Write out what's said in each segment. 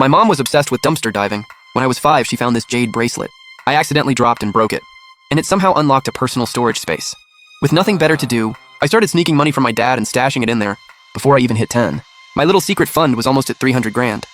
My mom was obsessed with dumpster diving. When I was 5, she found this jade bracelet. I accidentally dropped and broke it, and it somehow unlocked a personal storage space. With nothing better to do, I started sneaking money from my dad and stashing it in there before I even hit 10. My little secret fund was almost at 300 grand.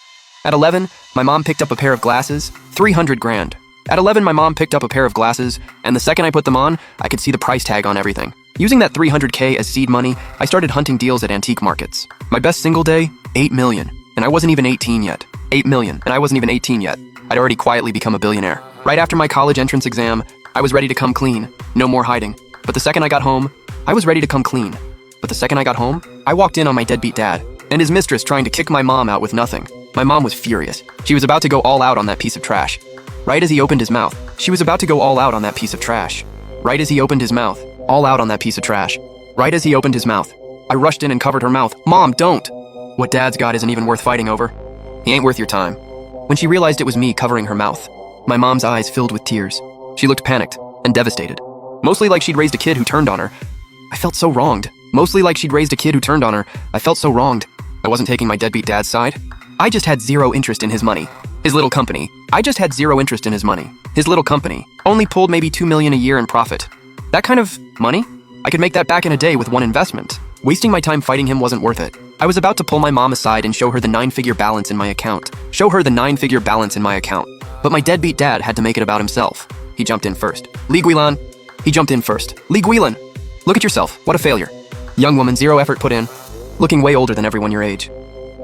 At 11, my mom picked up a pair of glasses, 300 grand. At 11, my mom picked up a pair of glasses, and the second I put them on, I could see the price tag on everything. Using that 300K as seed money, I started hunting deals at antique markets. My best single day, 8 million, and I wasn't even 18 yet. 8 million, and I wasn't even 18 yet. I'd already quietly become a billionaire. Right after my college entrance exam, I was ready to come clean. No more hiding. But the second I got home, I was ready to come clean. But the second I got home, I walked in on my deadbeat dad and his mistress trying to kick my mom out with nothing. My mom was furious. She was about to go all out on that piece of trash. Right as he opened his mouth, she was about to go all out on that piece of trash. Right as he opened his mouth, all out on that piece of trash. Right as he opened his mouth, I rushed in and covered her mouth. Mom, don't! What dad's got isn't even worth fighting over. He ain't worth your time. When she realized it was me covering her mouth, my mom's eyes filled with tears. She looked panicked and devastated. Mostly like she'd raised a kid who turned on her. I felt so wronged. Mostly like she'd raised a kid who turned on her. I felt so wronged. I wasn't taking my deadbeat dad's side. I just had zero interest in his money. His little company. I just had zero interest in his money. His little company only pulled maybe 2 million a year in profit. That kind of money? I could make that back in a day with one investment. Wasting my time fighting him wasn't worth it. I was about to pull my mom aside and show her the 9-figure balance in my account. Show her the 9-figure balance in my account. But my deadbeat dad had to make it about himself. He jumped in first. Lee Guilan. He jumped in first. Lee Guilan. Look at yourself. What a failure. Young woman, zero effort put in. Looking way older than everyone your age.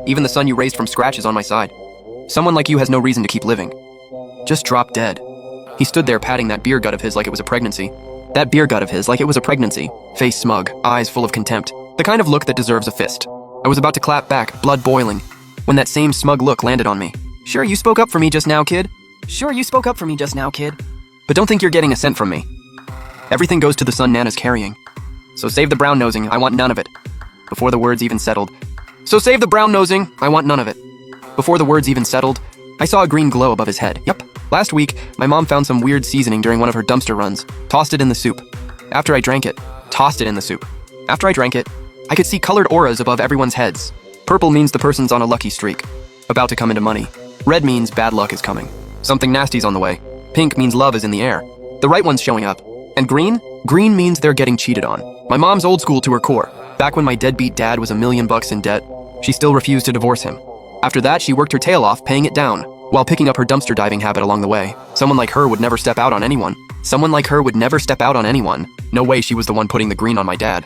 Even the son you raised from scratch is on my side. Someone like you has no reason to keep living. Just drop dead. He stood there patting that beer gut of his like it was a pregnancy. That beer gut of his like it was a pregnancy. Face smug, eyes full of contempt. The kind of look that deserves a fist. I was about to clap back, blood boiling, when that same smug look landed on me. Sure, you spoke up for me just now, kid. Sure, you spoke up for me just now, kid. But don't think you're getting a cent from me. Everything goes to the son Nana's carrying. So save the brown nosing, I want none of it. Before the words even settled. So save the brown nosing, I want none of it. Before the words even settled, I saw a green glow above his head. Yup. Last week, my mom found some weird seasoning during one of her dumpster runs. Tossed it in the soup. After I drank it, tossed it in the soup. After I drank it, I could see colored auras above everyone's heads. Purple means the person's on a lucky streak, about to come into money. Red means bad luck is coming. Something nasty's on the way. Pink means love is in the air. The right one's showing up. And green? Green means they're getting cheated on. My mom's old school to her core. Back when my deadbeat dad was $1 million in debt, she still refused to divorce him. After that, she worked her tail off paying it down, while picking up her dumpster diving habit along the way. Someone like her would never step out on anyone. Someone like her would never step out on anyone. No way she was the one putting the green on my dad.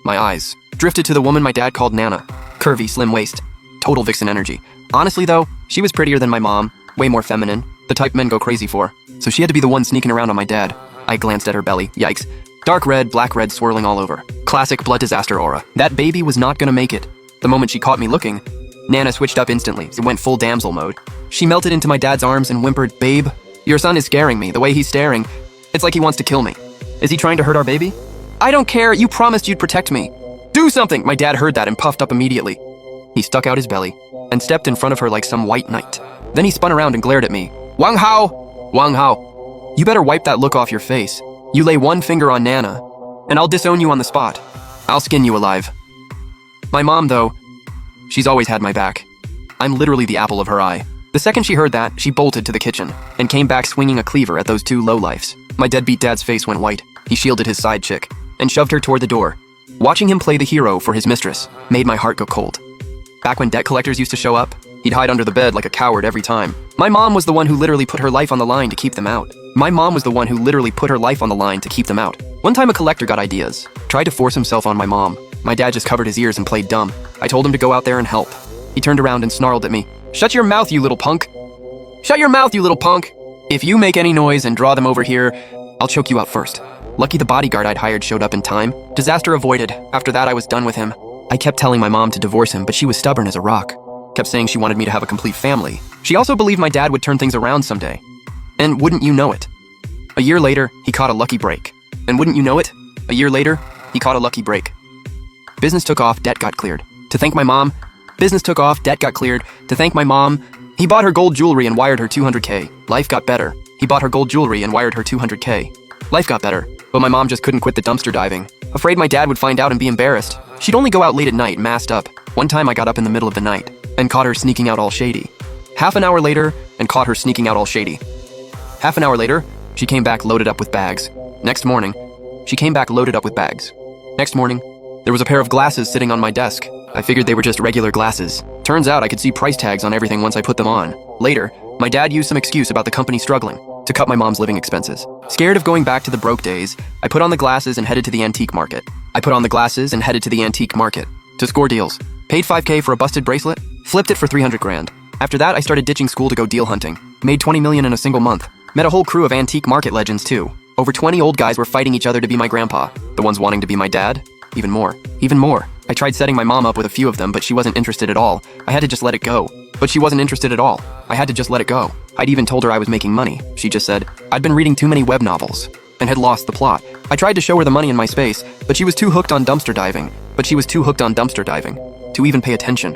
My eyes drifted to the woman my dad called Nana. Curvy, slim waist. Total vixen energy. Honestly though, she was prettier than my mom, way more feminine, the type men go crazy for. So she had to be the one sneaking around on my dad. I glanced at her belly. Yikes. Dark red, black red swirling all over. Classic blood disaster aura. That baby was not gonna make it. The moment she caught me looking, Nana switched up instantly. It went full damsel mode. She melted into my dad's arms and whimpered, "Babe, your son is scaring me. The way he's staring, it's like he wants to kill me. Is he trying to hurt our baby?" "I don't care. You promised you'd protect me." "Do something!" My dad heard that and puffed up immediately. He stuck out his belly and stepped in front of her like some white knight. Then he spun around and glared at me. "Wang Hao! Wang Hao! You better wipe that look off your face. You lay one finger on Nana, and I'll disown you on the spot. I'll skin you alive." My mom, though, she's always had my back. I'm literally the apple of her eye. The second she heard that, she bolted to the kitchen and came back swinging a cleaver at those two lowlifes. My deadbeat dad's face went white. He shielded his side chick and shoved her toward the door. Watching him play the hero for his mistress made my heart go cold. Back when debt collectors used to show up, he'd hide under the bed like a coward every time. My mom was the one who literally put her life on the line to keep them out. My mom was the one who literally put her life on the line to keep them out. One time a collector got ideas, tried to force himself on my mom. My dad just covered his ears and played dumb. I told him to go out there and help. He turned around and snarled at me. "Shut your mouth, you little punk. Shut your mouth, you little punk. If you make any noise and draw them over here, I'll choke you out first." Lucky the bodyguard I'd hired showed up in time. Disaster avoided. After that, I was done with him. I kept telling my mom to divorce him, but she was stubborn as a rock. Kept saying she wanted me to have a complete family. She also believed my dad would turn things around someday. And wouldn't you know it? A year later, he caught a lucky break. And wouldn't you know it? A year later, he caught a lucky break. Business took off, debt got cleared. To thank my mom, business took off, debt got cleared. To thank my mom, he bought her gold jewelry and wired her 200K. Life got better. He bought her gold jewelry and wired her 200K. Life got better, but my mom just couldn't quit the dumpster diving. Afraid my dad would find out and be embarrassed. She'd only go out late at night, masked up. One time I got up in the middle of the night and caught her sneaking out all shady. Half an hour later, and caught her sneaking out all shady. Half an hour later, she came back loaded up with bags. Next morning, she came back loaded up with bags. Next morning, there was a pair of glasses sitting on my desk. I figured they were just regular glasses. Turns out I could see price tags on everything once I put them on. Later, my dad used some excuse about the company struggling to cut my mom's living expenses. Scared of going back to the broke days, I put on the glasses and headed to the antique market. To score deals. Paid $5K for a busted bracelet, flipped it for 300 grand. After that, I started ditching school to go deal hunting. Made 20 million in a single month. Met a whole crew of antique market legends too. Over 20 old guys were fighting each other to be my grandpa. The ones wanting to be my dad? Even more. I tried setting my mom up with a few of them, but she wasn't interested at all. I had to just let it go. I'd even told her I was making money. She just said, I'd been reading too many web novels and had lost the plot. I tried to show her the money in my space, but she was too hooked on dumpster diving to even pay attention.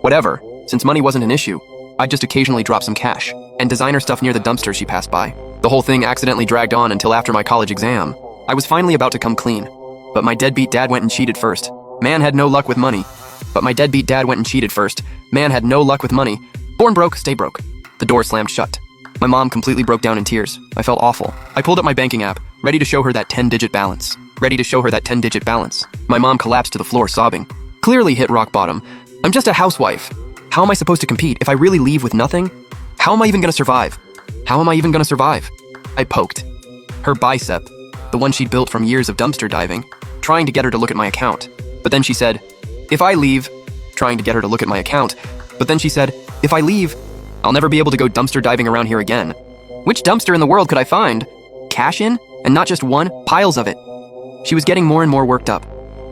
Whatever, since money wasn't an issue, I'd just occasionally drop some cash and designer stuff near the dumpster she passed by. The whole thing accidentally dragged on until after my college exam. I was finally about to come clean, but my deadbeat dad went and cheated first. Man had no luck with money. Born broke, stay broke. The door slammed shut. My mom completely broke down in tears. I felt awful. I pulled up my banking app, ready to show her that 10-digit balance. My mom collapsed to the floor sobbing. Clearly hit rock bottom. I'm just a housewife. How am I supposed to compete if I really leave with nothing? How am I even gonna survive? I poked her bicep, the one she'd built from years of dumpster diving, trying to get her to look at my account. But then she said, if I leave, I'll never be able to go dumpster diving around here again. Which dumpster in the world could I find? Cash in, and not just one, piles of it. She was getting more and more worked up.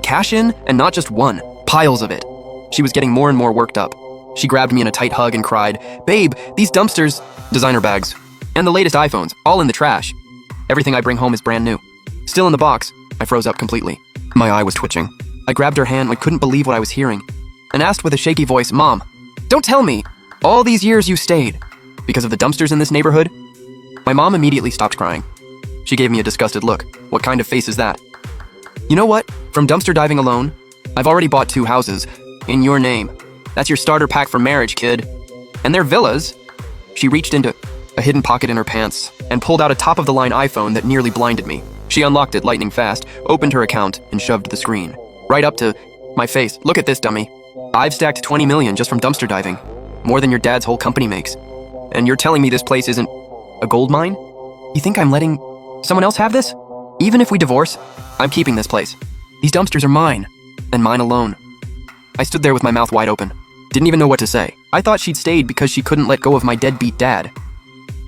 Cash in, and not just one, piles of it. She was getting more and more worked up. She grabbed me in a tight hug and cried, babe, these dumpsters, designer bags, and the latest iPhones, all in the trash. Everything I bring home is brand new. Still in the box. I froze up completely. My eye was twitching. I grabbed her hand and couldn't believe what I was hearing, and asked with a shaky voice, Mom, don't tell me, all these years you stayed because of the dumpsters in this neighborhood? My mom immediately stopped crying. She gave me a disgusted look. What kind of face is that? You know what? From dumpster diving alone, I've already bought 2 houses in your name. That's your starter pack for marriage, kid. And they're villas. She reached into a hidden pocket in her pants and pulled out a top-of-the-line iPhone that nearly blinded me. She unlocked it lightning fast, opened her account, and shoved the screen right up to my face. Look at this, dummy. I've stacked 20 million just from dumpster diving. More than your dad's whole company makes. And you're telling me this place isn't a gold mine? You think I'm letting someone else have this? Even if we divorce, I'm keeping this place. These dumpsters are mine, and mine alone. I stood there with my mouth wide open. Didn't even know what to say. I thought she'd stayed because she couldn't let go of my deadbeat dad.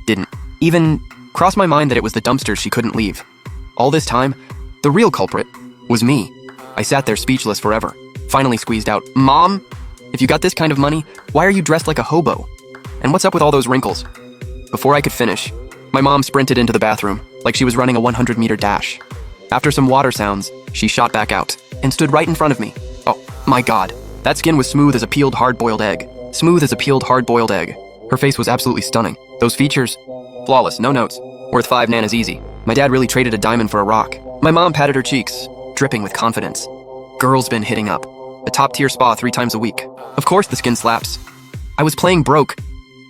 Didn't even cross my mind that it was the dumpsters she couldn't leave. All this time, the real culprit was me. I sat there speechless forever. Finally squeezed out, Mom, if you got this kind of money, why are you dressed like a hobo? And what's up with all those wrinkles? Before I could finish, my mom sprinted into the bathroom like she was running a 100-meter dash. After some water sounds, she shot back out and stood right in front of me. Oh, my God. That skin was smooth as a peeled hard-boiled egg. Her face was absolutely stunning. Those features, flawless, no notes. Worth 5 nanas easy. My dad really traded a diamond for a rock. My mom patted her cheeks, dripping with confidence. Girl's been hitting up. A top-tier spa 3 times a week. Of course the skin slaps. I was playing broke,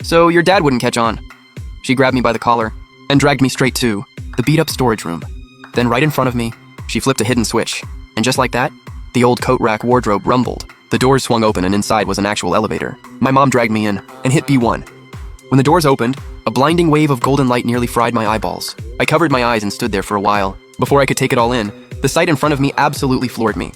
so your dad wouldn't catch on. She grabbed me by the collar and dragged me straight to the beat-up storage room. Then right in front of me, she flipped a hidden switch. And just like that, the old coat rack wardrobe rumbled. The doors swung open and inside was an actual elevator. My mom dragged me in and hit B1. When the doors opened, a blinding wave of golden light nearly fried my eyeballs. I covered my eyes and stood there for a while. Before I could take it all in, the sight in front of me absolutely floored me.